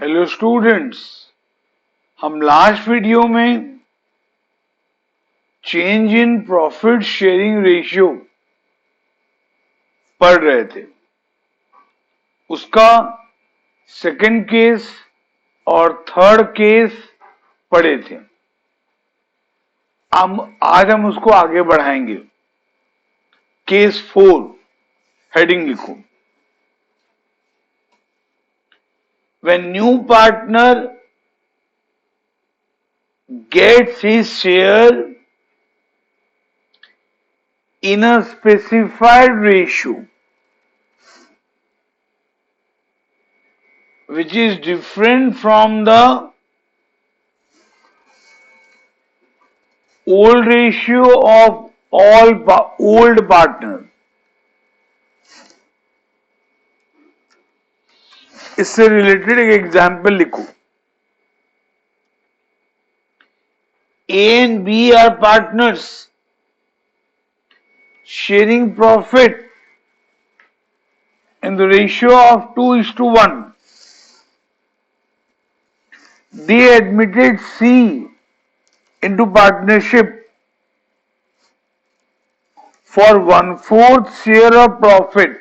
Hello students, हम last video में change in profit sharing ratio पढ़ रहे थे। उसका सेकंड केस और थर्ड केस पढ़े थे। आज हम उसको आगे बढ़ाएंगे। केस 4 हेडिंग लिखो। When new partner gets his share in a specified ratio which is different from the old ratio of all old partners. इससे रिलेटेड एक एग्जाम्पल लिखो। A and B are partners sharing profit in the ratio of 2:1. They admitted C into partnership for 1/4 share of profit.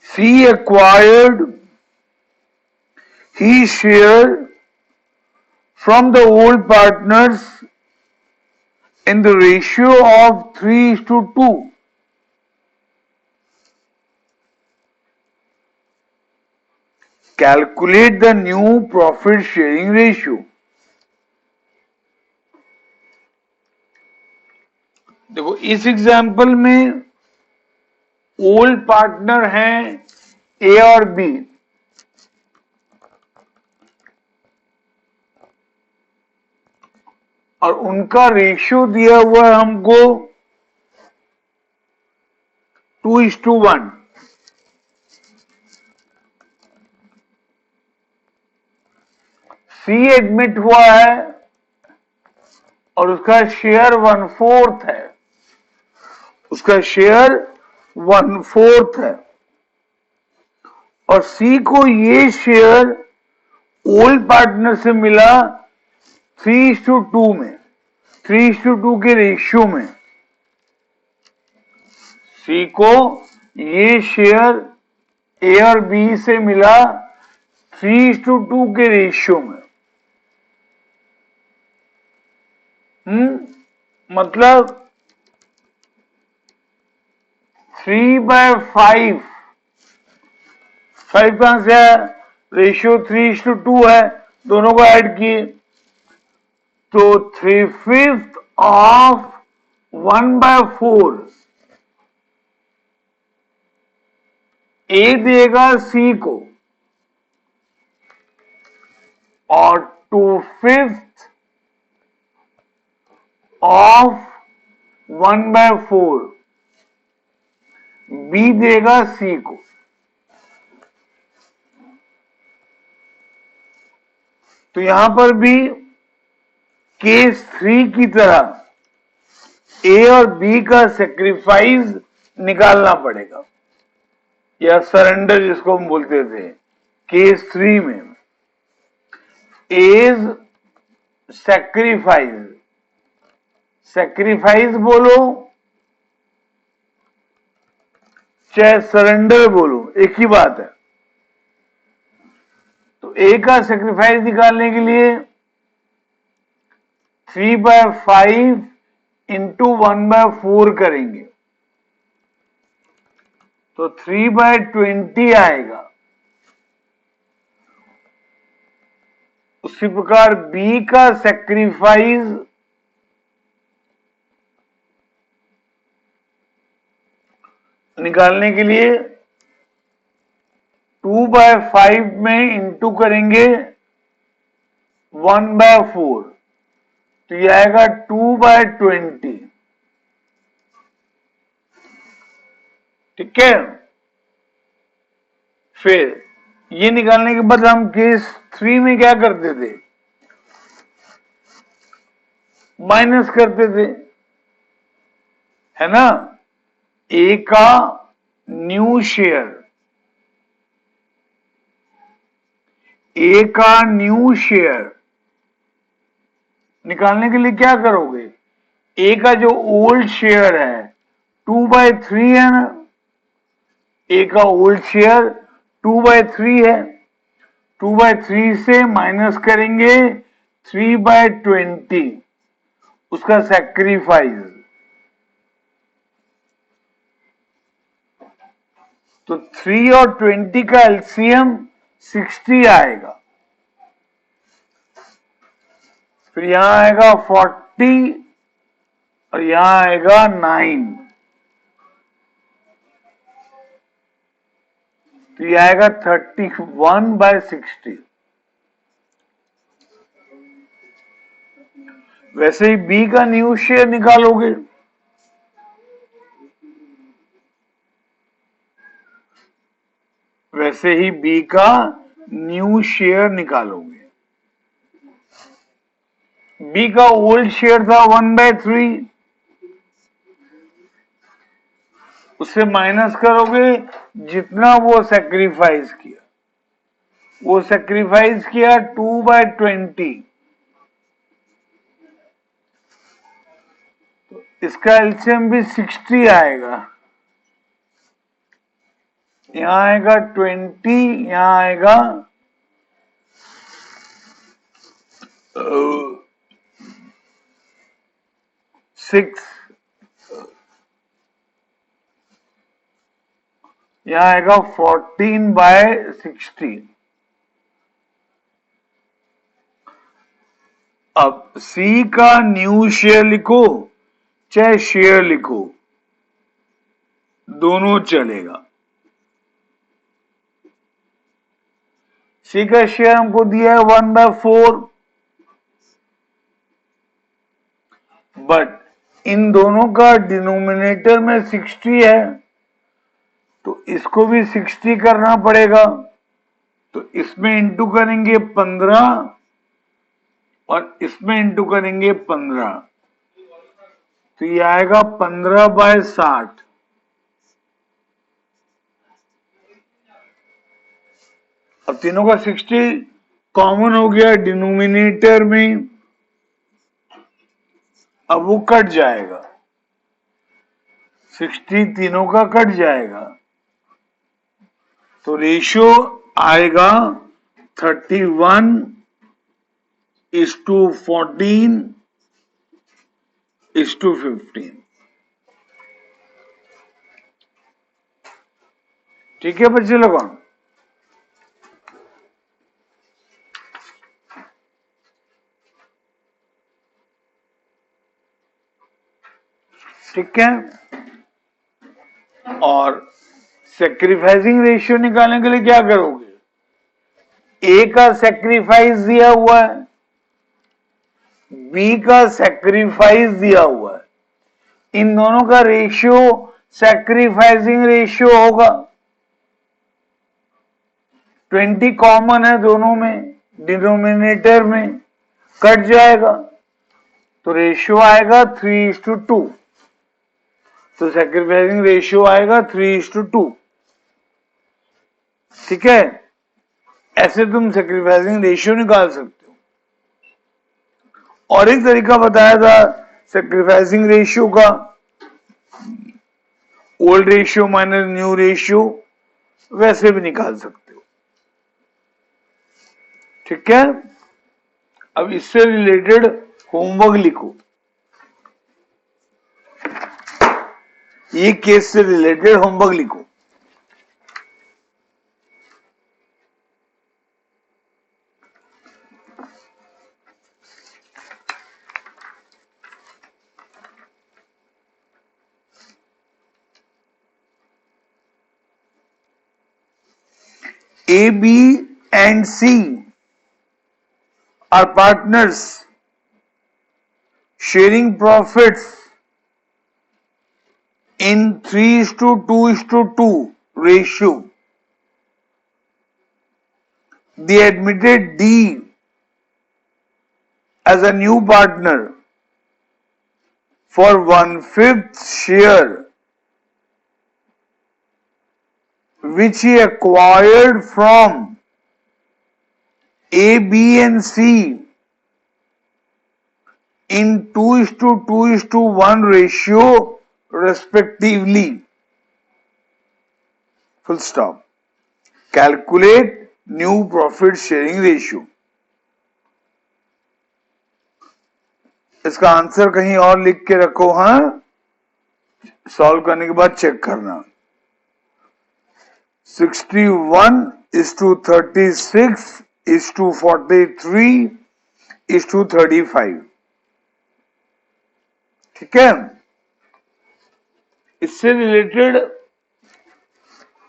C acquired his share from the old partners in the ratio of 3:2. Calculate the new profit sharing ratio. देखो, इस example में old partner हैं ए और B. और उनका ratio दिया हुआ है हमको 2:1। सी एडमिट हुआ है और उसका शेयर 1/4 है। उसका शेयर 1/4 है और सी को ये शेयर ओल्ड पार्टनर से मिला 3:2 में, 3:2 के रेशियो में। सी को ये शेयर ए और बी से मिला 3:2 के रेशियो में। मतलब 3/5। 5 कहां से है? रेशियो 3:2 है, दोनों को ऐड किए तो 3/5 ऑफ 1/4 ए देगा सी को और 2/5 ऑफ 1/4 बी देगा सी को। तो यहां पर भी केस 3 की तरह ए और बी का सेक्रीफाइस निकालना पड़ेगा या सरेंडर जिसको हम बोलते थे। केस 3 में एज सैक्रिफाइस, सैक्रिफाइस बोलो चाहे सरेंडर बोलो, एक ही बात है। तो ए का सैक्रिफाइस निकालने के लिए 3/5 इंटू 1/4 करेंगे तो 3/20 आएगा। उसी प्रकार बी का सैक्रिफाइस निकालने के लिए 2/5 में इंटू करेंगे 1/4 तो ये आएगा 2/20। ठीक है। फिर ये निकालने के बाद हम केस 3 में क्या करते थे? माइनस करते थे, है ना। ए का न्यू शेयर, ए का न्यू शेयर निकालने के लिए क्या करोगे, ए का जो ओल्ड शेयर है 2/3 है ना, ए का ओल्ड शेयर 2/3 है, 2/3 से माइनस करेंगे 3/20 उसका सैक्रिफाइस, तो 3 और 20 का एलसीएम 60 आएगा, फिर यहां आएगा 40 और यहां आएगा 9, तो यह आएगा 31/60। वैसे ही बी का न्यू शेयर निकालोगे, वैसे ही बी का न्यू शेयर निकालोगे, बी का ओल्ड शेयर था 1/3, उससे माइनस करोगे जितना वो सैक्रिफाइस किया, वो सैक्रिफाइस किया 2/20, तो इसका एलसीएम भी 60 आएगा, यहां आएगा 20, यहां आएगा 6, यहां आएगा 14/60। अब सी का न्यू शेयर लिखो चाहे शेयर लिखो, दोनों चलेगा। सी का शेयर हमको दिया है 1/4, बट इन दोनों का डिनोमिनेटर में 60 है, तो इसको भी 60 करना पड़ेगा, तो इसमें इंटू करेंगे 15 और इसमें इंटू करेंगे 15, तो ये आएगा 15/60। अब तीनों का 60 कॉमन हो गया डिनोमिनेटर में, अब वो कट जाएगा, 60 तीनों का कट जाएगा, तो रेशियो आएगा 31:14:15। ठीक है बच्चे लोगों, ठीक है। और सैक्रिफाइसिंग रेशियो निकालने के लिए क्या करोगे, ए का सैक्रिफाइस दिया हुआ है, बी का सैक्रिफाइस दिया हुआ है, इन दोनों का रेशियो सैक्रिफाइसिंग रेशियो होगा, 20 कॉमन है दोनों में, डिनोमिनेटर में कट जाएगा, तो रेशियो आएगा 3:2, तो सैक्रिफाइसिंग रेशियो आएगा 3:2। ठीक है, ऐसे तुम सैक्रिफाइसिंग रेशियो निकाल सकते हो। और एक तरीका बताया था सैक्रिफाइसिंग रेशियो का, old ratio minus new ratio, वैसे भी निकाल सकते हो। ठीक है, अब इससे रिलेटेड होमवर्क लिखो, ये केस से रिलेटेड होमवर्क लिखो। A, B and C are partners sharing profits in 3:2:2 ratio. They admitted D as a new partner for 1/5 share which he acquired from A, B and C in 2:2:1 ratio respectively. Full stop. Calculate new profit sharing ratio. इसका answer कहीं और लिख के रखो, हाँ, solve करने के बाद चेक करना. 61:36:43:35. ठीक है. इससे रिलेटेड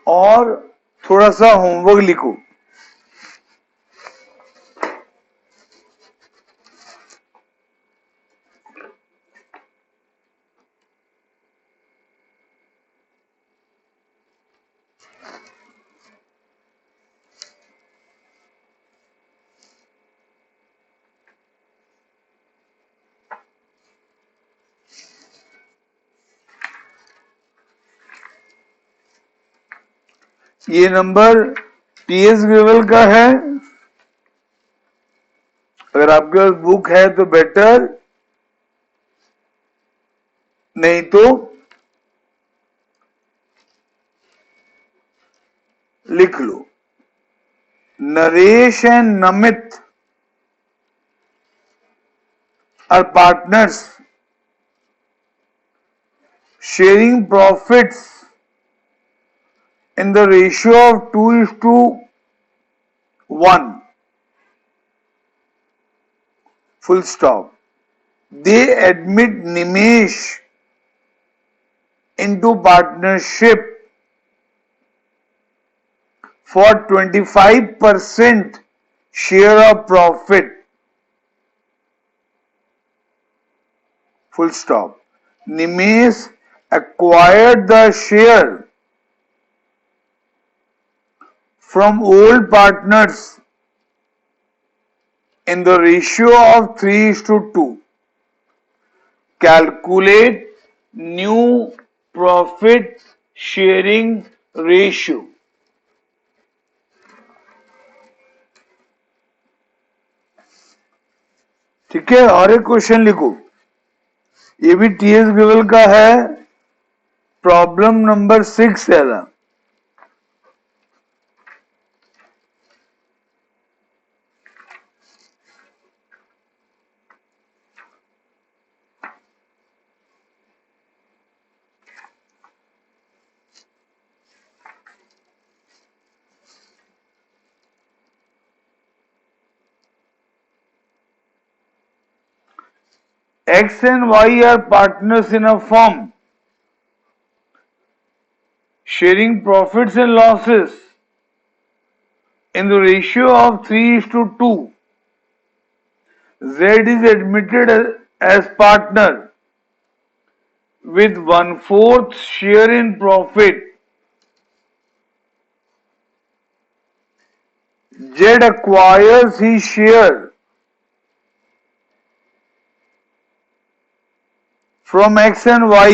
और थोड़ा सा होमवर्क लिखो. ये नंबर टीएस ग्रेवल का है. अगर आपके पास बुक है तो बेटर, नहीं तो लिख लो. Naresh and Namit are partners sharing profits in the ratio of 2:1. Full stop. They admit Nimesh into partnership for 25% share of profit. Full stop. Nimesh acquired the share from old partners in the ratio of 3:2. Calculate new profit sharing ratio. ठीक है. और एक question लिखो, ये भी TS gravel का है. Problem number 6 है ना. X and Y are partners in a firm, sharing profits and losses in the ratio of 3:2. Z is admitted as partner with 1/4 share in profit. Z acquires his share from X and Y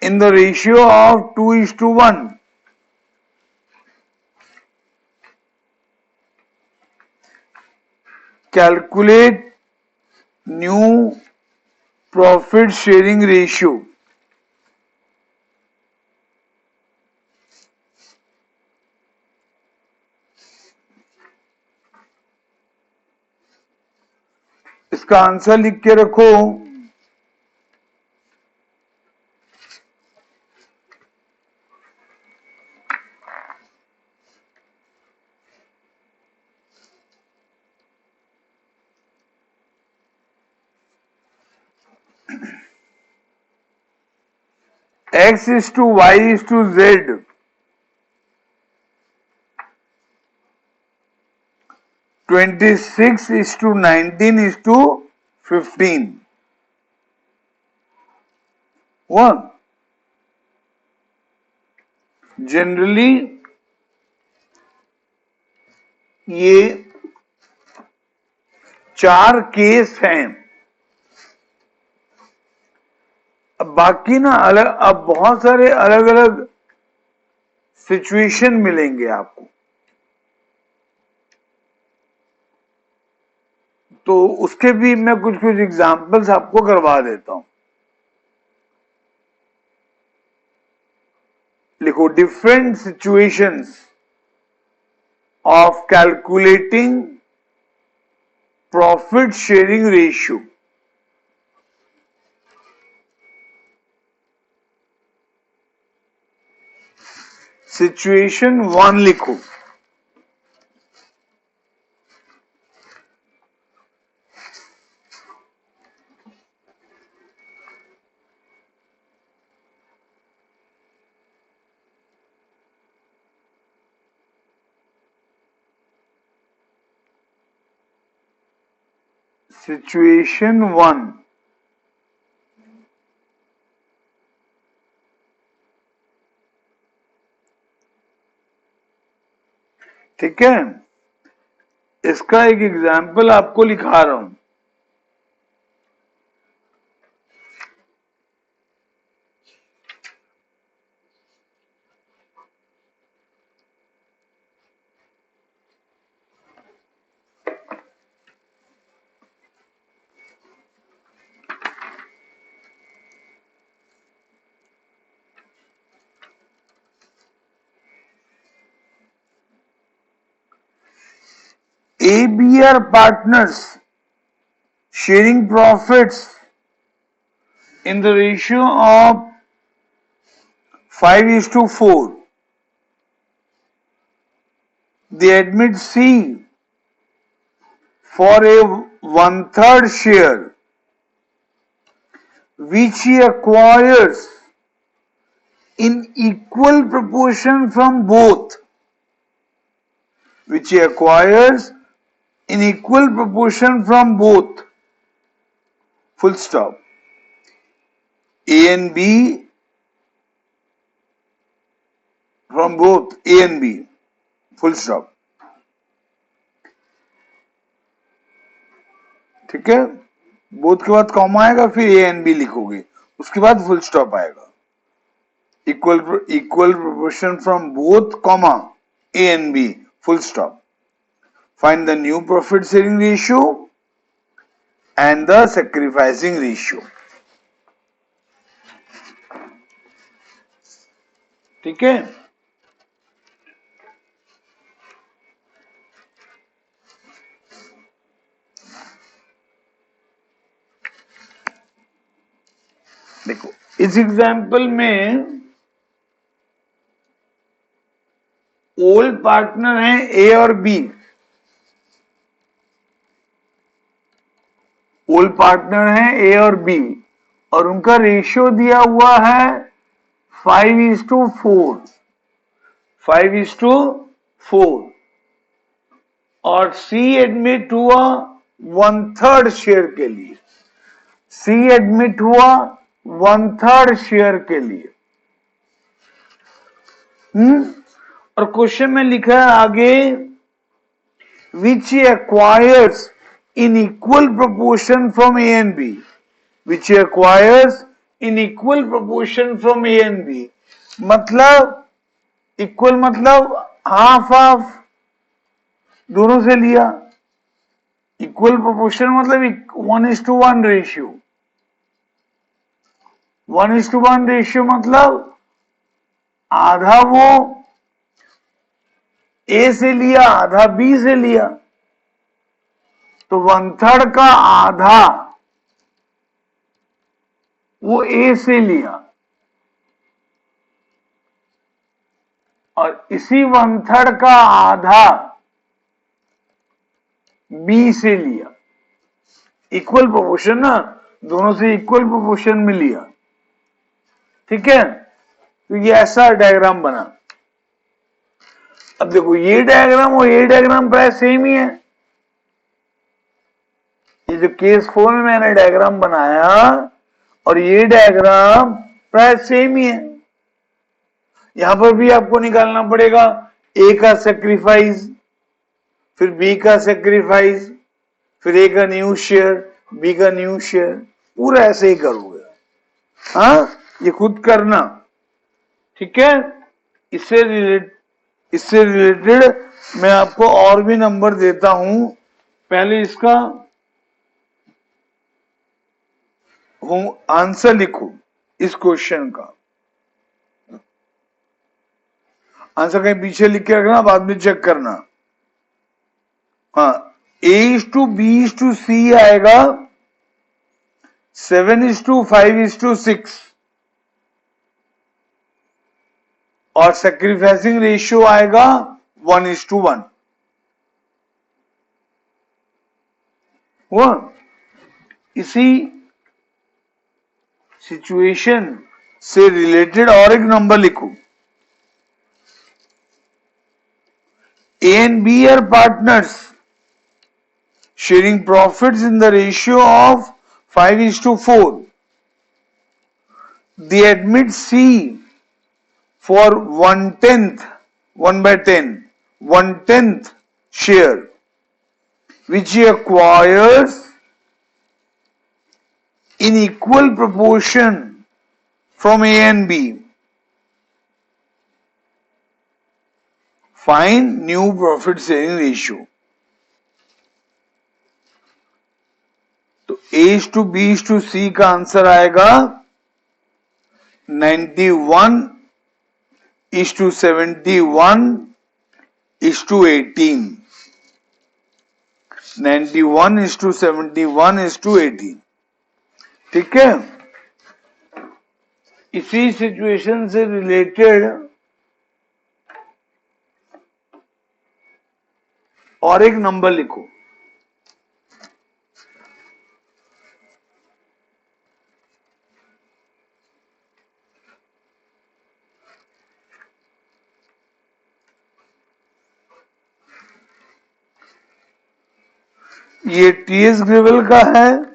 in the ratio of 2:1. Calculate new profit sharing ratio. इसका answer लिख के रखो. X is to Y is to Z. 26 is to 19 is to 15. 1. Generally ये 4 case हैं. अब बाकी ना अलग, अब बहुत सारे अलग अलग सिचुएशन मिलेंगे आपको, तो उसके भी मैं कुछ कुछ एग्जांपल्स आपको करवा देता हूं। लिखो, different situations of calculating profit sharing ratio. Situation 1 लिखो। सिचुएशन 1, ठीक है। इसका एक एग्जाम्पल आपको लिखा रहा हूं। A, B are partners sharing profits in the ratio of 5:4. They admit C for a 1/3 share, which he acquires in equal proportion from both. Which he acquires in equal proportion from both. Full stop. A and B, from both A and B. Full stop. ठीक है, both के बाद comma आएगा, फिर ए and B लिखोगे, उसके बाद full stop आएगा। Equal proportion from both comma A and B, full stop. Find the new profit sharing ratio and the sacrificing ratio. ठीक है, देखो इस एग्जाम्पल में ओल्ड पार्टनर हैं ए और बी। ओल्ड पार्टनर हैं ए और बी और उनका रेशियो दिया हुआ है 5:4। 5:4 और सी एडमिट हुआ 1/3 शेयर के लिए। सी एडमिट हुआ 1/3 शेयर के लिए। और क्वेश्चन में लिखा है आगे, विच acquires in equal proportion from A and B, which he acquires in equal proportion from A and B। मतलब इक्वल मतलब हाफ हाफ दोनों से लिया। इक्वल प्रोपोर्शन मतलब 1:1 रेशियो। 1:1 रेशियो मतलब आधा वो ए से लिया, आधा बी से लिया, तो 1/3 का आधा वो ए से लिया और इसी 1/3 का आधा बी से लिया। इक्वल प्रोपोर्शन ना, दोनों से इक्वल प्रोपोर्शन में लिया। ठीक है, तो ये ऐसा डायग्राम बना। अब देखो ये डायग्राम और ये डायग्राम प्राय सेम ही है। ये जो केस 4 में मैंने डायग्राम बनाया और ये डायग्राम प्राय सेम ही है। यहां पर भी आपको निकालना पड़ेगा ए का सेक्रीफाइस, फिर बी का सेक्रीफाइस, फिर ए का न्यू शेयर, बी का न्यू शेयर, पूरा ऐसे ही करोगे। हाँ, ये खुद करना, ठीक है। इससे रिलेटेड मैं आपको और भी नंबर देता हूं। पहले इसका आंसर लिखो, इस क्वेश्चन का आंसर कहीं पीछे लिख के रखना, बाद में चेक करना। हाँ, A:B:C आएगा 7:5:6 और सेक्रीफाइसिंग रेशियो आएगा 1:1। हुआ? इसी सिचुएशन से रिलेटेड और एक नंबर लिखो। A and B are partners sharing profits in the ratio of 5:4. They admit C for 1/10, 1/10 share, which he acquires in equal proportion from A and B. Find new profit sharing ratio. तो A:B:C का answer आएगा 91:71:18। 91:71:18, ठीक है। इसी situation से related और एक number लिखो। ये टीएस ग्रेवल का है।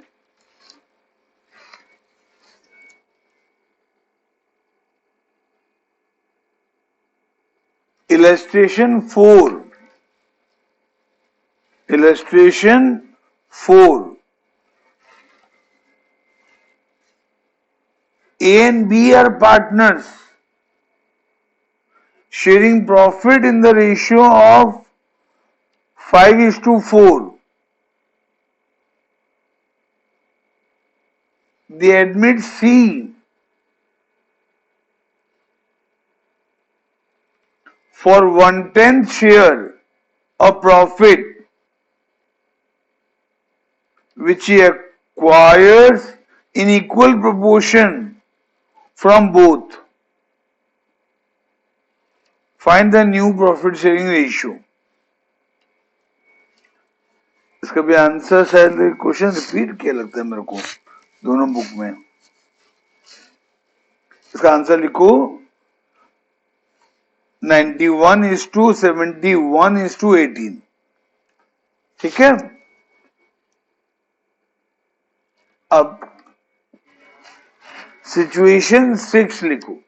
Illustration 4, A and B are partners sharing profit in the ratio of 5:4. They admit C for 1/10 share of profit, which he acquires in equal proportion from both. Find the new profit sharing ratio. इसका भी answer शायद question repeat किया लगता है मेरे को दोनों book में। इसका आंसर लिखो 91:71:18, ठीक है। अब सिचुएशन 6 लिखो।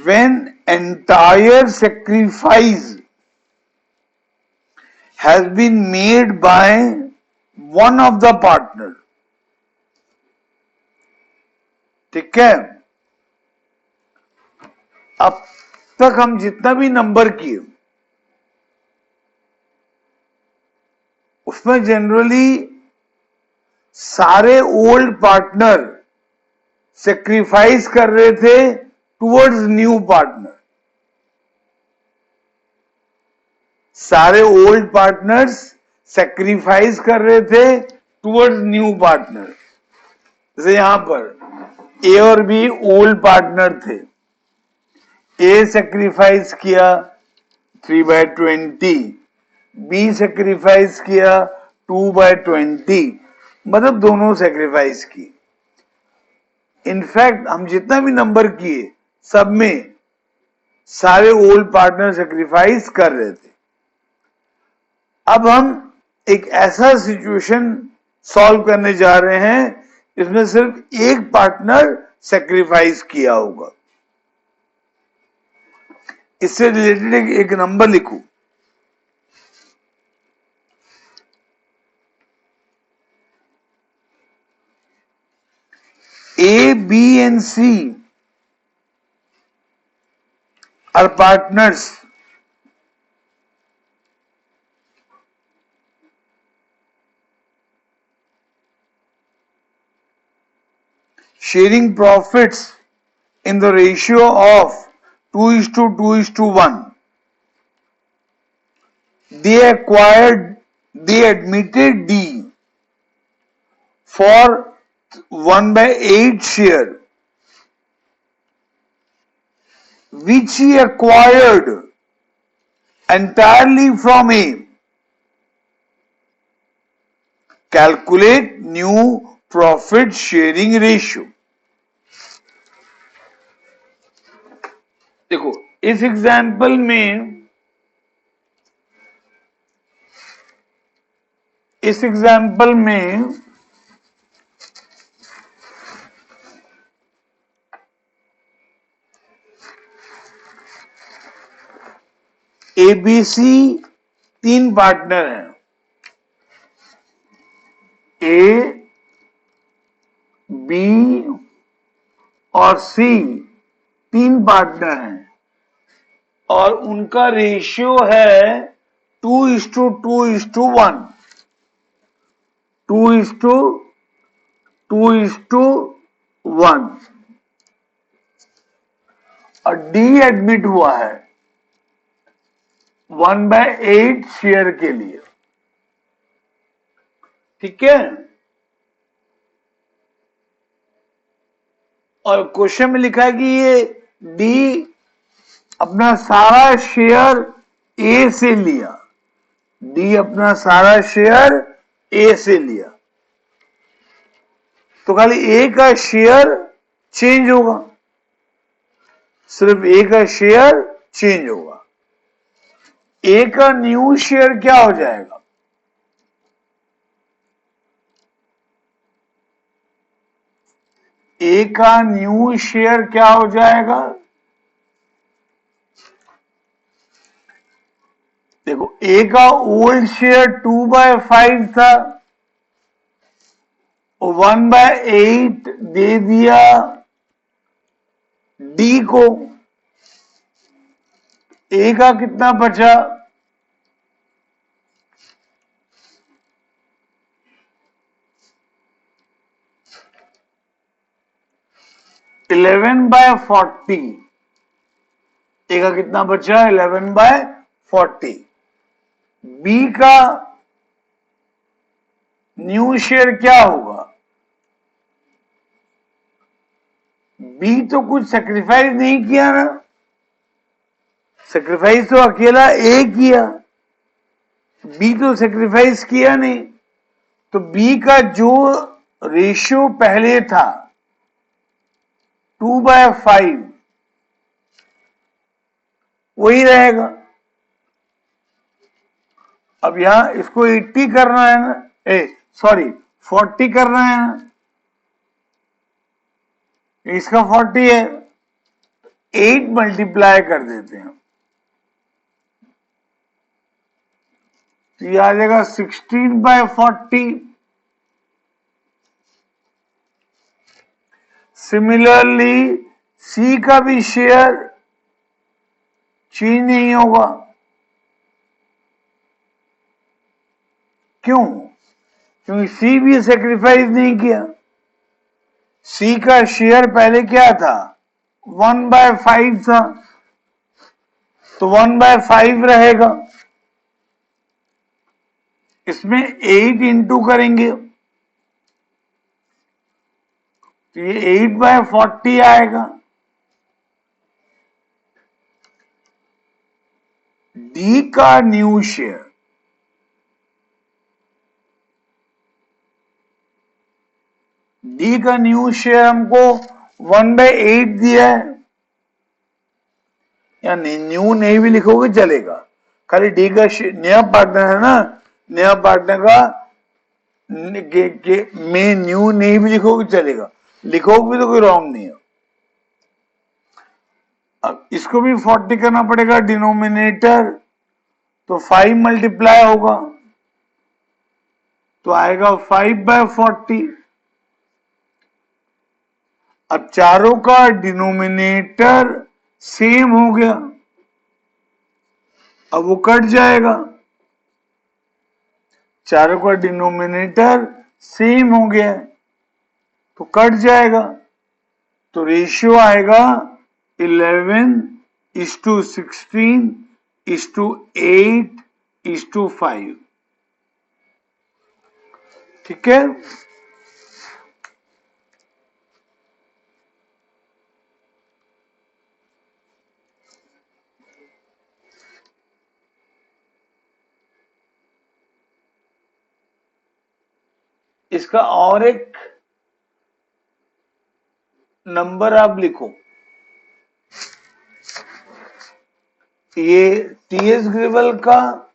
When entire sacrifice has been made by one of the partner, ठीक है। अब तक हम जितना भी नंबर किए उसमें जनरली सारे ओल्ड पार्टनर सेक्रीफाइस कर रहे थे टुवर्ड्स न्यू पार्टनर। सारे ओल्ड पार्टनर्स सेक्रीफाइस कर रहे थे टुवर्ड्स न्यू पार्टनर। जैसे यहां पर ए और बी ओल्ड पार्टनर थे। ए सेक्रीफाइस किया 3/20, बी सेक्रीफाइस किया 2/20, मतलब दोनों सेक्रीफाइस की। इनफैक्ट हम जितना भी नंबर किए सब में सारे ओल्ड पार्टनर सेक्रीफाइस कर रहे थे। अब हम एक ऐसा सिचुएशन सॉल्व करने जा रहे हैं इसमें सिर्फ एक पार्टनर सेक्रीफाइस किया होगा। इससे रिलेटेड एक नंबर लिखो, A, B and C are partners. Sharing profits in the ratio of 2:2:1. They admitted D for 1/8 share, which he acquired entirely from A. Calculate new profit sharing ratio. देखो इस example में ABC 3 partner हैं, A, B और C 3 partner हैं और उनका ratio है 2:2:1, 2:2:1 और D एडमिट हुआ है 1/8 शेयर के लिए। ठीक है, और क्वेश्चन में लिखा है कि ये डी अपना सारा शेयर ए से लिया, डी अपना सारा शेयर ए से लिया, तो खाली ए का शेयर चेंज होगा, सिर्फ ए का शेयर चेंज होगा। ए का न्यू शेयर क्या हो जाएगा? ए का न्यू शेयर क्या हो जाएगा? देखो ए का ओल्ड शेयर 2/5 था, 1/8 दे दिया डी को, ए का कितना बचा? (11/40) ए का कितना बचा? 11/40। बी का न्यू शेयर क्या होगा? बी तो कुछ सेक्रीफाइस नहीं किया ना, सेक्रीफाइस तो अकेला ए किया, बी तो सेक्रीफाइस किया नहीं, तो बी का जो रेशियो पहले था 2/5 वही रहेगा। अब यहां इसको 80 करना है ना, 40 करना है ना, इसका 40 है, 8 मल्टीप्लाई कर देते हैं, तो ये आ जाएगा 16/40। सिमिलरली सी का भी शेयर चेंज नहीं होगा, क्यों? क्योंकि सी भी सेक्रीफाइस नहीं किया, सी का शेयर पहले क्या था? 1/5 था, तो 1/5 रहेगा, इसमें 8 इंटू करेंगे तो ये 8/40 आएगा। डी का न्यू शेयर, डी का न्यू शेयर हमको 1/8 दिया है, या न्यू नहीं भी लिखोगे चलेगा, खाली डी का नया पार्टनर है ना, नया पार्टनर का में न्यू नहीं भी लिखोगे चलेगा, लिखोगे भी तो कोई रॉन्ग नहीं है। अब इसको भी 40 करना पड़ेगा डिनोमिनेटर, तो 5 मल्टीप्लाई होगा तो आएगा 5/40। अब चारों का डिनोमिनेटर सेम हो गया, अब वो कट जाएगा, चारों का डिनोमिनेटर सेम हो गया तो कट जाएगा, तो रेशियो आएगा 11:16:8:5। ठीक है। इसका और एक नंबर आप लिखो, ये टीएस ग्रेवल का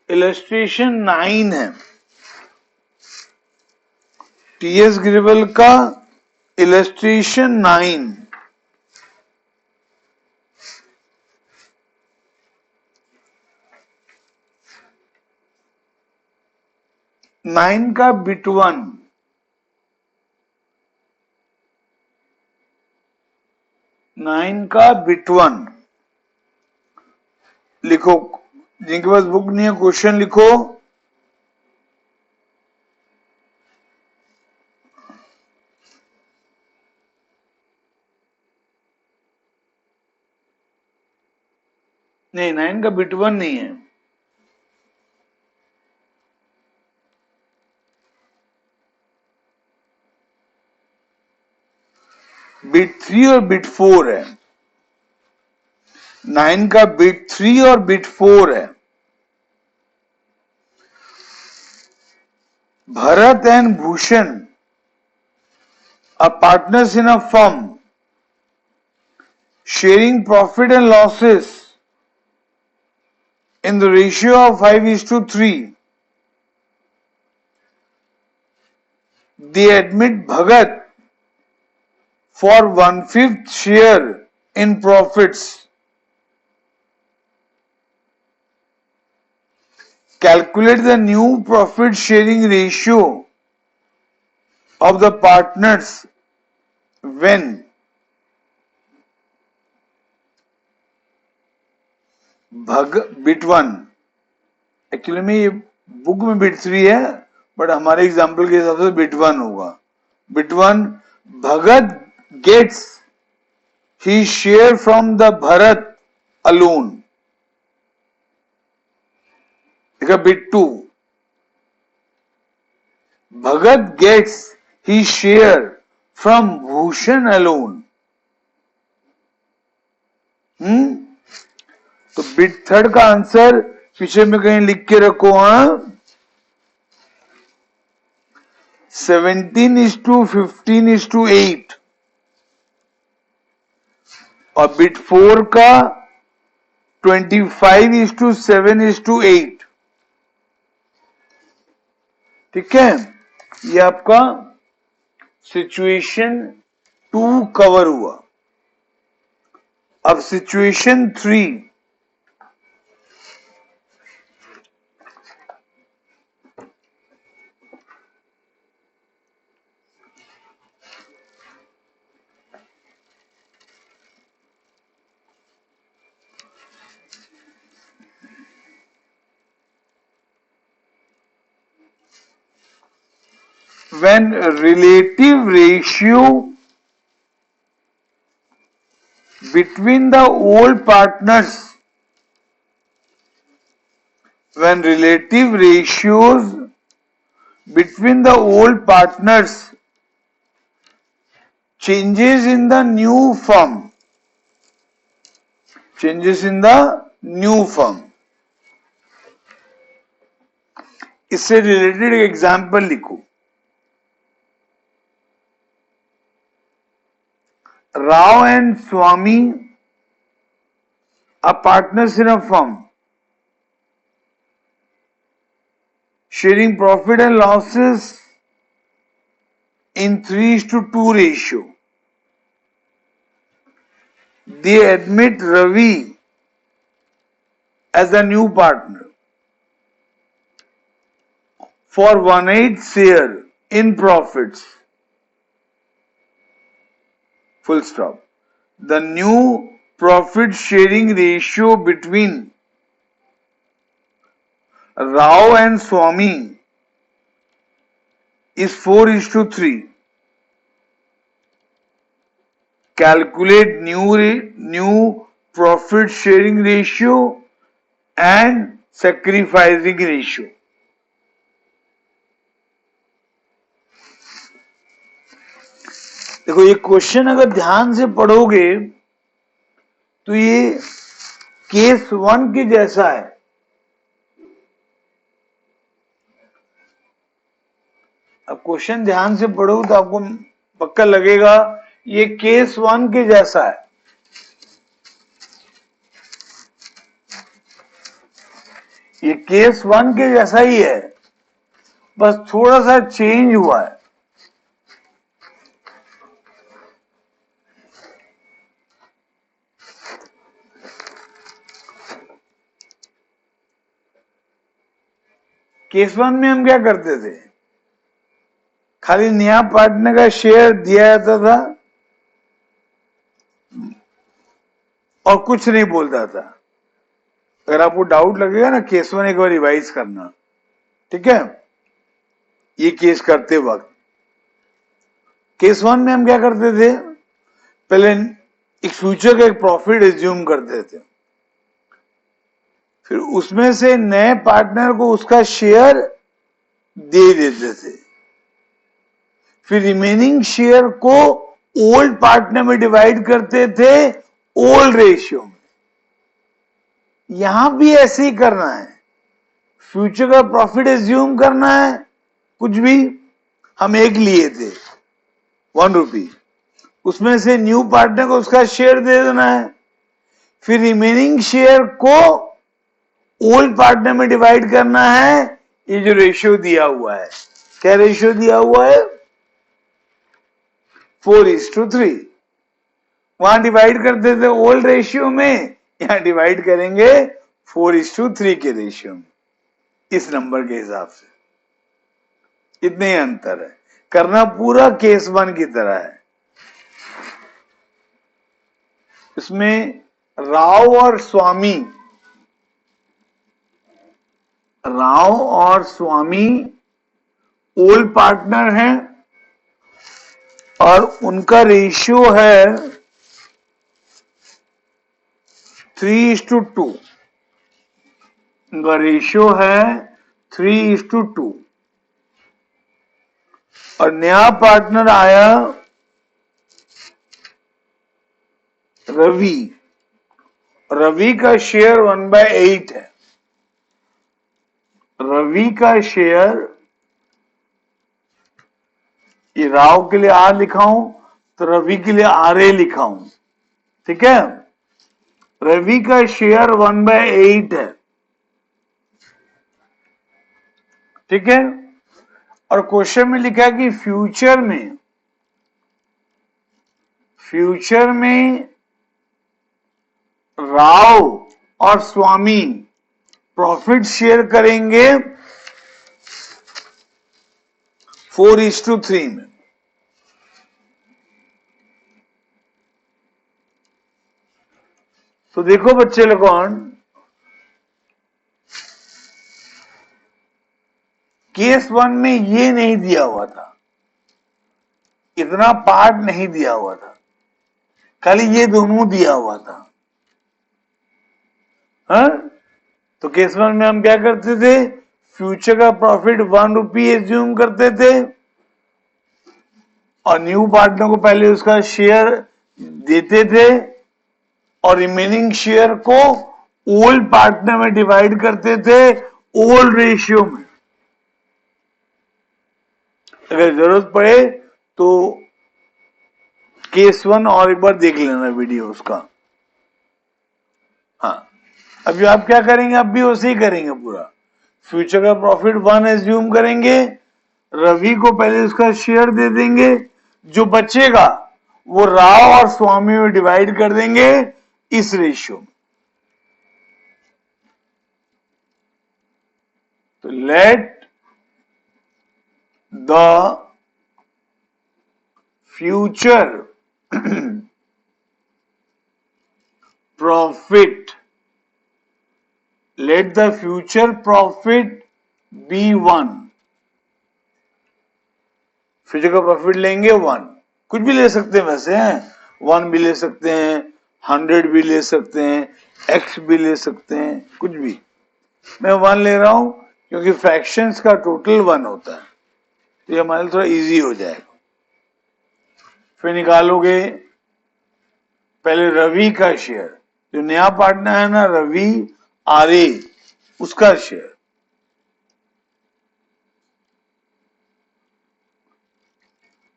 इलस्ट्रेशन 9 है, टीएस ग्रेवल का इलस्ट्रेशन 9। नाइन का बिट 1, 9 का बिट 1 लिखो, जिनके पास बुक नहीं है क्वेश्चन लिखो। नहीं, 9 का बिट 1 नहीं है, बिट 3 और बिट 4 है। 9 का बिट 3 और बिट 4 है। Bharat and Bhushan are partners in a firm, sharing profit and losses in the ratio of 5:3. They admit Bhagat for 1/5 share in profits. Calculate the new profit sharing ratio of the partners when bit 1, actually में ये book में bit 3 है, but हमारे example के हिसाब से bit 1 होगा। Bit 1, Bhagat gets he share from the Bharat alone. देखा, bit 2, Bhagat gets he share from Bhushan alone. तो बिट 3 का आंसर पीछे में कहीं लिख के रखो। 17:15:8 और बिट 4 का 25:7:8। ठीक है, ये आपका सिचुएशन 2 कवर हुआ। अब situation 3, when relative ratio between the old partners, when relative ratios between the old partners changes in the new firm, changes in the new firm। इससे रिलेटेड एग्जाम्पल लिखो। Rao and Swami are partners in a firm. sharing profit and losses in 3:2 ratio. They admit Ravi as a new partner for 1/8 share in profits. Full stop. The new profit sharing ratio between Rao and Swami is 4:3. Calculate new profit sharing ratio and sacrificing ratio. देखो ये question अगर ध्यान से पढ़ोगे तो ये case 1 के जैसा है। अब क्वेश्चन ध्यान से पढ़ो तो आपको पक्का लगेगा ये केस 1 के जैसा है। ये केस 1 के जैसा ही है, बस थोड़ा सा चेंज हुआ है। केस 1 में हम क्या करते थे, खाली नया पार्टनर का शेयर दिया जाता था और कुछ नहीं बोलता था। अगर आपको डाउट लगेगा ना, केस 1 एक बार रिवाइज करना, ठीक है। ये केस करते वक्त केस 1 में हम क्या करते थे, पहले एक फ्यूचर का एक प्रॉफिट एज्यूम करते थे, फिर उसमें से नए पार्टनर को उसका शेयर दे देते थे, फिर रिमेनिंग शेयर को ओल्ड पार्टनर में डिवाइड करते थे ओल्ड रेशियो में। यहां भी ऐसे ही करना है, फ्यूचर का प्रॉफिट एज्यूम करना है, कुछ भी हम एक लिए थे 1 रुपी, उसमें से न्यू पार्टनर को उसका शेयर दे देना है, फिर रिमेनिंग शेयर को ओल्ड पार्टनर में डिवाइड करना है। ये जो रेशियो दिया हुआ है, क्या रेशियो दिया हुआ है, 4:3। वहां डिवाइड करते थे ओल्ड रेशियो में, यहां डिवाइड करेंगे 4:3 के रेशियो में, इस नंबर के हिसाब से। इतने ही अंतर है, करना पूरा केस 1 की तरह है। इसमें राव और स्वामी ओल्ड पार्टनर हैं और उनका रेशियो है 3:2। उनका रेशियो है 3:2 और नया पार्टनर आया रवि का शेयर 1/8 है। रवि का शेयर, ये राव के लिए आर लिखा हूं तो रवि के लिए RA लिखा हूं, ठीक है। रवि का शेयर 1/8 है, ठीक है। और क्वेश्चन में लिखा है कि फ्यूचर में राव और स्वामी प्रॉफिट शेयर करेंगे 4:3 में। तो देखो बच्चे लोगों, केस 1 में ये नहीं दिया हुआ था, इतना पार्ट नहीं दिया हुआ था, खाली ये दोनों दिया हुआ था। हाँ? तो केस 1 में हम क्या करते थे, फ्यूचर का प्रॉफिट 1 रुपी एज्यूम करते थे और न्यू पार्टनर को पहले उसका शेयर देते थे और रिमेनिंग शेयर को ओल्ड पार्टनर में डिवाइड करते थे ओल्ड रेशियो में। अगर जरूरत पड़े तो केस 1 और एक बार देख लेना वीडियो उसका। हाँ, अभी आप क्या करेंगे, अब भी वैसे ही करेंगे पूरा। फ्यूचर का प्रॉफिट 1 एज्यूम करेंगे, रवि को पहले उसका शेयर दे देंगे, जो बचेगा वो राव और स्वामी में डिवाइड कर देंगे इस रेशियो में। तो let the future profit, let the future profit be 1। Future का प्रॉफिट लेंगे 1, कुछ भी ले सकते हैं वैसे हैं, 1 भी ले सकते हैं, 100 भी ले सकते हैं, x भी ले सकते हैं, कुछ भी। मैं 1 ले रहा हूं क्योंकि फ्रैक्शंस का टोटल 1 होता है, तो ये हमारे लिए थोड़ा इजी हो जाएगा। फिर निकालोगे पहले रवि का शेयर, जो नया पार्टनर है ना रवि आर्य, उसका शेयर।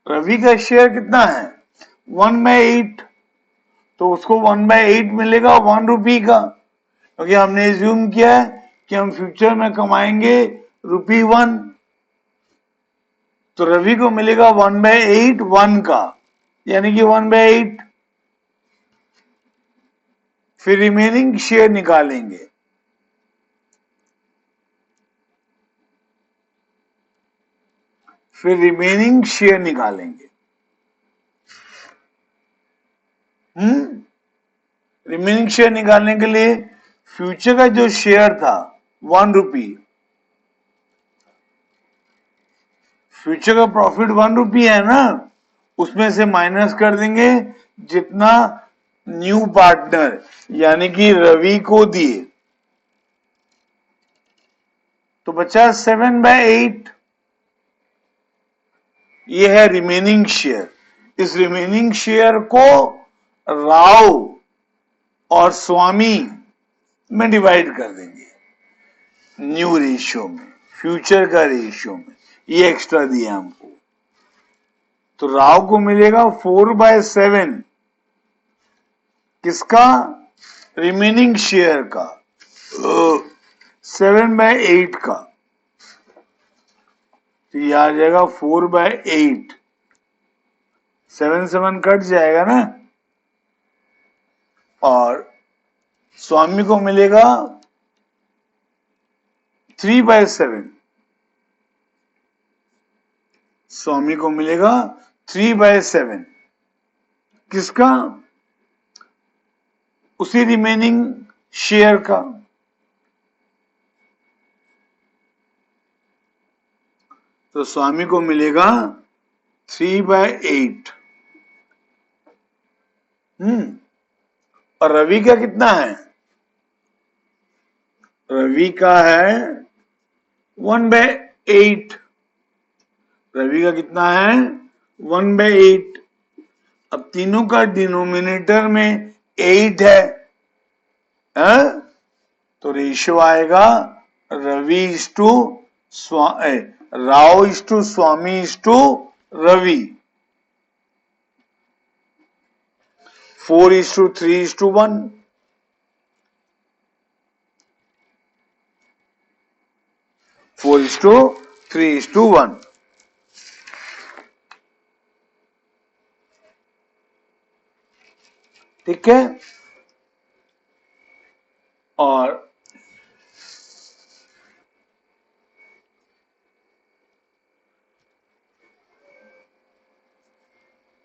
रवि का शेयर कितना है 1/8, तो उसको 1/8 मिलेगा 1 रुपी का, क्योंकि हमने एज्यूम किया है कि हम फ्यूचर में कमाएंगे ₹1। तो रवि को मिलेगा 1/8 1 का, यानी कि 1/8। फिर रिमेनिंग शेयर निकालेंगे, रिमेनिंग शेयर निकालने के लिए फ्यूचर का जो शेयर था 1 रुपी, फ्यूचर का प्रॉफिट 1 रुपी है ना, उसमें से माइनस कर देंगे जितना न्यू पार्टनर यानी कि रवि को दिए, तो बचा 7/8। ये है रिमेनिंग शेयर। इस रिमेनिंग शेयर को राव और स्वामी में डिवाइड कर देंगे न्यू रेशियो में, फ्यूचर का रेशियो में। ये एक्स्ट्रा दिया हमको, तो राव को मिलेगा 4/7 किसका, रिमेनिंग शेयर का, 7/8 का, तो ये आ जाएगा 4/8, 7 कट जाएगा ना, और स्वामी को मिलेगा 3/7, स्वामी को मिलेगा 3/7 किसका, उसी रिमेनिंग शेयर का। तो स्वामी को मिलेगा 3/8। और रवि का कितना है, रवि का है 1/8, रवि का कितना है 1/8। अब तीनों का डिनोमिनेटर में 8 है, तो रेशियो आएगा Ravi is to Rao is to Swami is to Ravi, 4:3:1। Four is to 3:1। ठीक है, और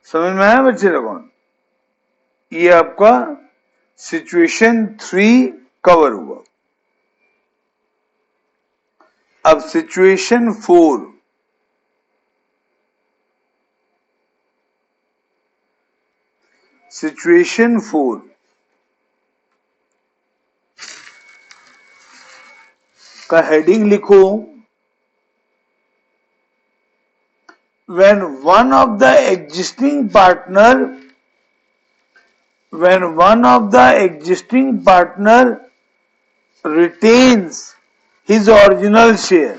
समझ में आया बच्चे लोगों, ये आपका सिचुएशन 3 कवर हुआ। अब सिचुएशन 4, सिचुएशन 4 का हेडिंग लिखो, when one of the existing partner retains his original share,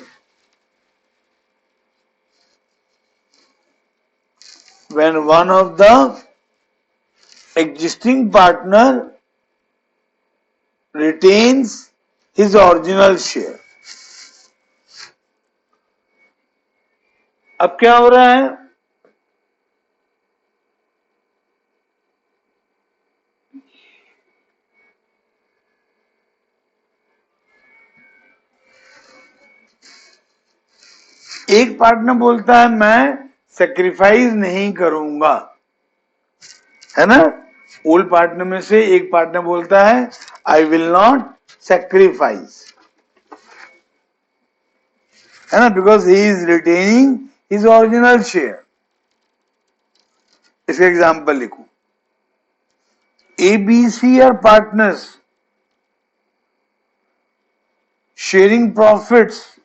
when one of the existing partner retains his original share, अब क्या हो रहा है, एक पार्टनर बोलता है मैं सेक्रीफाइस नहीं करूंगा, है ना। ओल्ड पार्टनर में से एक पार्टनर बोलता है आई विल नॉट सेक्रीफाइस, है ना, because he is retaining his original share. इसका एग्जाम्पल लिखू, A B C are partners sharing profits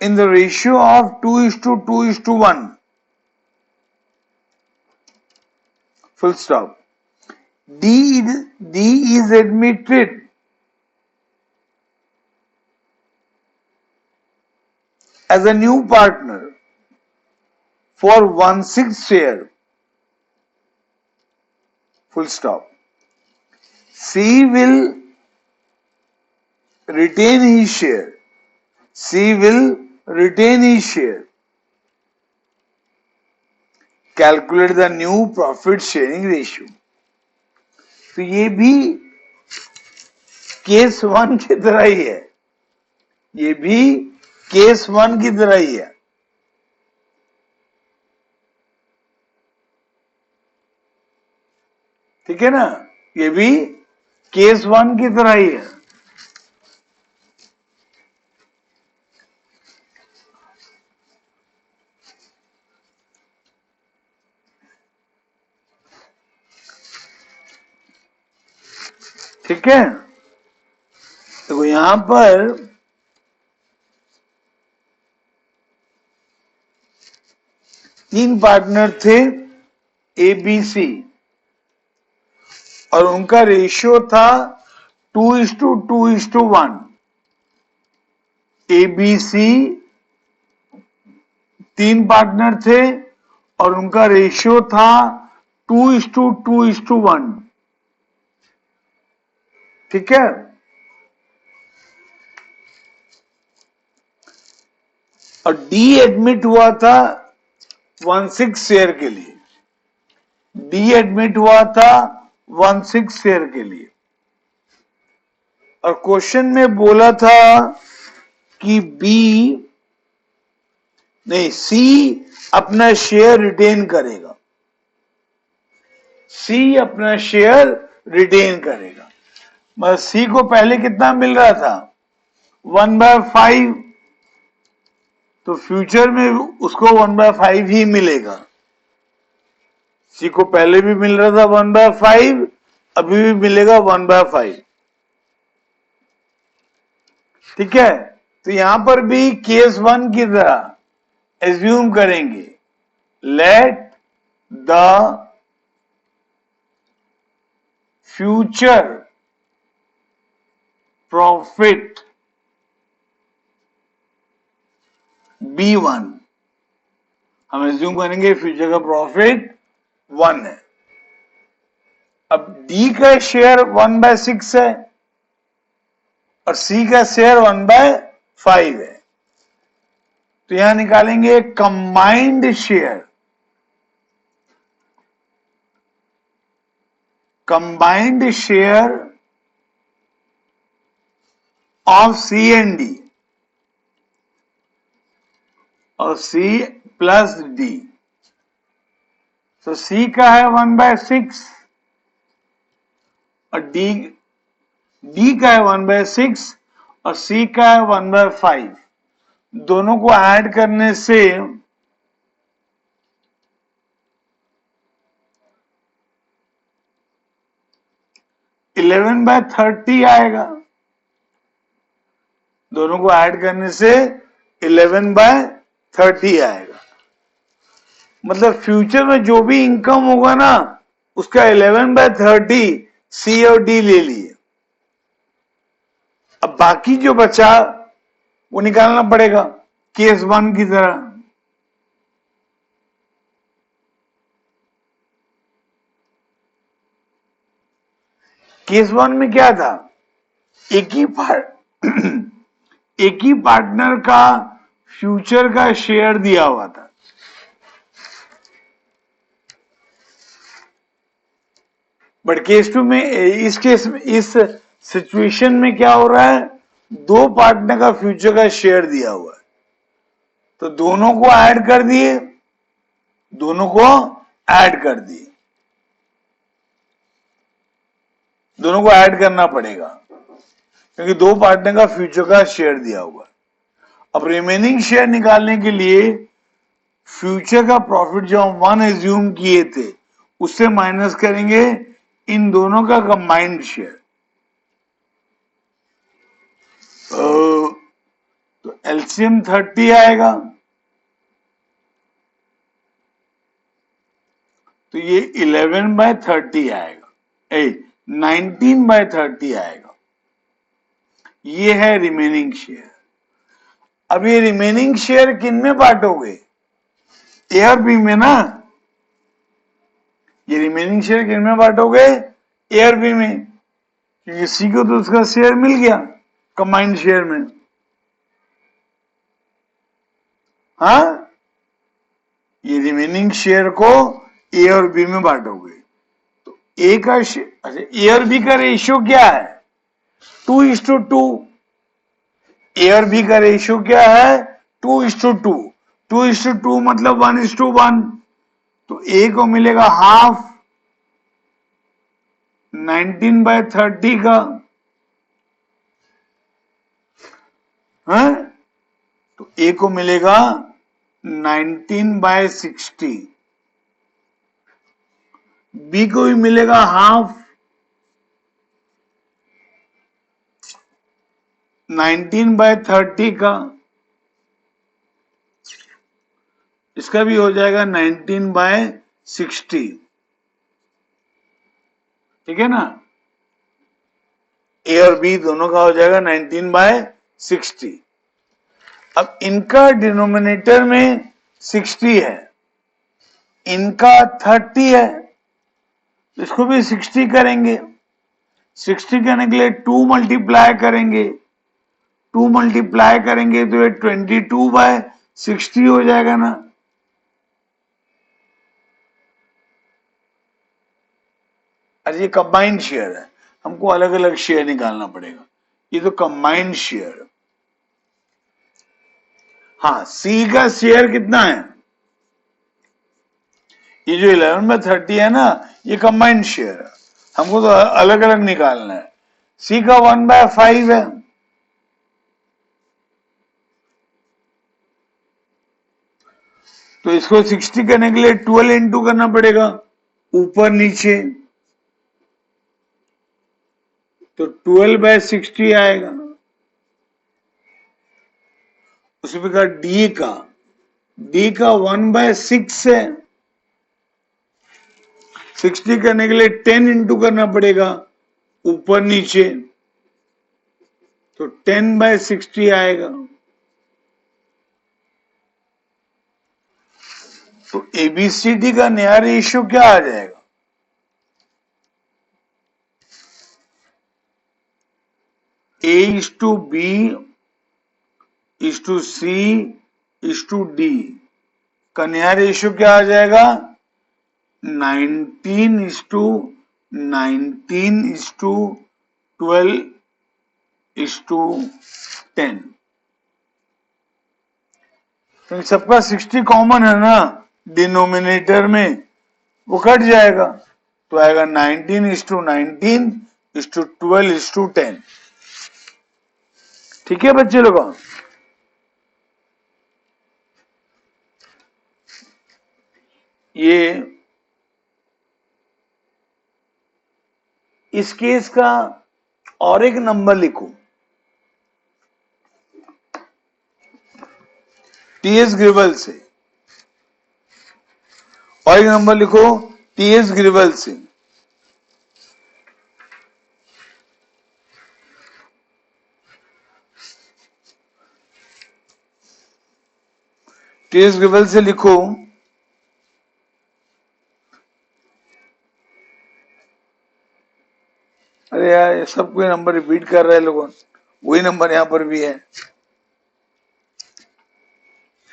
in the ratio of 2:2:1. Full stop. D is admitted as a new partner for 1/6 share. Full stop. C will retain his share. C will retain his share. Calculate the new profit sharing ratio. तो ये भी case 1 की तरह ही है, ये भी case 1 की तरह ही है। ठीक है ना, ये भी केस 1 की तरह ही है। ठीक है, तो यहां पर तीन पार्टनर थे ए बी सी, और उनका रेशियो था 2:2:1। ए बी सी तीन पार्टनर थे और उनका रेशियो था 2:2:1। ठीक है, और डी एडमिट हुआ था 1/6 शेयर के लिए, डी एडमिट हुआ था 1/6 शेयर के लिए, और क्वेश्चन में बोला था कि बी नहीं सी अपना शेयर रिटेन करेगा, सी अपना शेयर रिटेन करेगा। मतलब सी को पहले कितना मिल रहा था 1/5, तो फ्यूचर में उसको 1/5 ही मिलेगा। सी को पहले भी मिल रहा था 1/5, अभी भी मिलेगा 1/5। ठीक है, तो यहां पर भी केस 1 की तरह एज्यूम करेंगे, let the future profit B1, हम एज्यूम करेंगे फ्यूचर का प्रॉफिट 1 है। अब डी का शेयर 1/6 है और सी का शेयर 1/5 है, तो यहां निकालेंगे combined share, combined share of C and D, और सी प्लस डी। तो सी का है 1/6 और डी का है 1/6 और सी का है 1/5। दोनों को ऐड करने से 11/30 आएगा, दोनों को ऐड करने से 11/30 आएगा। मतलब फ्यूचर में जो भी इनकम होगा ना, उसका 11/30 सी और डी ले लिए। अब बाकी जो बचा वो निकालना पड़ेगा केस 1 की तरह। केस 1 में क्या था, एक ही पार्टनर का फ्यूचर का शेयर दिया हुआ था, बट केस टू में, इस केस में, इस सिचुएशन में क्या हो रहा है, दो पार्टनर का फ्यूचर का शेयर दिया हुआ है, तो दोनों को ऐड कर दिए, दोनों को ऐड कर दिए, दोनों को ऐड करना पड़ेगा क्योंकि दो पार्टनर का फ्यूचर का शेयर दिया हुआ है। अब रिमेनिंग शेयर निकालने के लिए फ्यूचर का प्रॉफिट जो हम 1 एज्यूम किए थे उससे माइनस करेंगे इन दोनों का कंबाइंड शेयर, तो एलसीएम 30 आएगा, तो ये 11/30 आएगा, 19/30 आएगा। ये है रिमेनिंग शेयर। अब ये रिमेनिंग शेयर किन में बांटोगे, ए और बी में ना, ये रिमेनिंग शेयर किन में बांटोगे, ए और बी में, क्योंकि सी को तो उसका शेयर मिल गया कंबाइंड शेयर में, हाँ, ये रिमेनिंग शेयर को ए और बी में बांटोगे, तो ए का शेयर, अच्छा, ए और बी का रेशियो क्या है, 2:2, ए और बी का रेशियो क्या है, 2:2, 2:2 मतलब 1:1, तो ए को मिलेगा हाफ 19/30 का, है? तो ए को मिलेगा 19/60, बी को भी मिलेगा हाफ 19/30 का, इसका भी हो जाएगा 19/60, ठीक है ना, ए और बी दोनों का हो जाएगा 19/60। अब इनका डिनोमिनेटर में 60 है, इनका 30 है, इसको भी 60 करेंगे, 60 करने के लिए 2 मल्टीप्लाई करेंगे, 2 मल्टीप्लाई करेंगे तो ये 22/60 हो जाएगा ना, अरे ये कंबाइंड शेयर है, हमको अलग अलग शेयर निकालना पड़ेगा, ये तो कंबाइंड शेयर है। हाँ, सी का शेयर कितना है, ये जो 11/30 है ना, ये कंबाइंड शेयर है, हमको तो अलग अलग निकालना है। सी का 1/5 है, तो इसको 60 करने के लिए 12 इंटू करना पड़ेगा ऊपर नीचे, तो 12/60 आएगा। उसी प्रकार डी का 1/6 है, 60 करने के लिए 10 इंटू करना पड़ेगा ऊपर नीचे, तो 10/60 आएगा। तो एबीसीडी का नया रेशियो क्या आ जाएगा, A:B C D का नया रेशियो क्या आ जाएगा, 19:12:10, तो सबका 60 कॉमन है ना डिनोमिनेटर में, वो कट जाएगा, तो आएगा 19:19:12:10, ठीक है बच्चे लोगों। ये इस केस का और एक नंबर लिखो, टीएस ग्रिवल से, और एक नंबर लिखो टीएस ग्रिवल से, टीएस ग्रिवल से लिखो अरे यार ये सब कोई नंबर रिपीट कर रहे हैं लोगों, वही नंबर यहां पर भी है,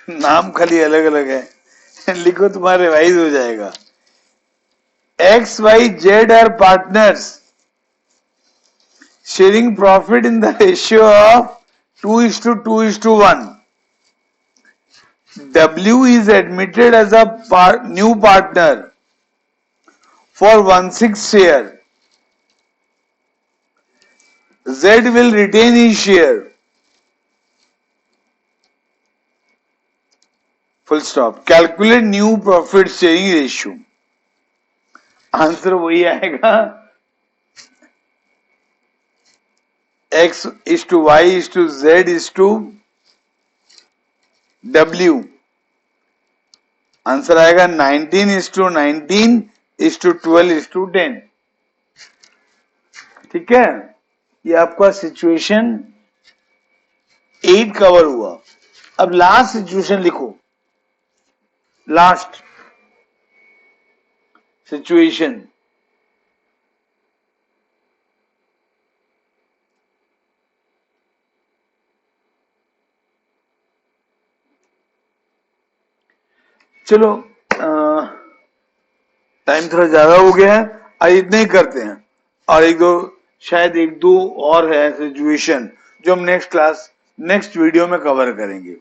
नाम खाली अलग अलग है। लिखो, तुम्हारा रिवाइज हो जाएगा। XYZ are partners sharing profit in the ratio of 2:2:1. W is admitted as a new partner for 1/6 share. Z will retain his share. Full stop. Calculate new profit sharing ratio. Answer वही आएगा, X:Y:Z:W. Answer आएगा 19:19:12:10। ठीक है, ये आपका situation 8 cover हुआ। अब last situation लिखो, लास्ट सिचुएशन। चलो, टाइम थोड़ा ज्यादा हो गया है, आज इतने ही करते हैं, और शायद एक दो और है सिचुएशन जो हम नेक्स्ट वीडियो में कवर करेंगे।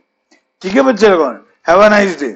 ठीक है बच्चे लोगों, हैव अ नाइस डे।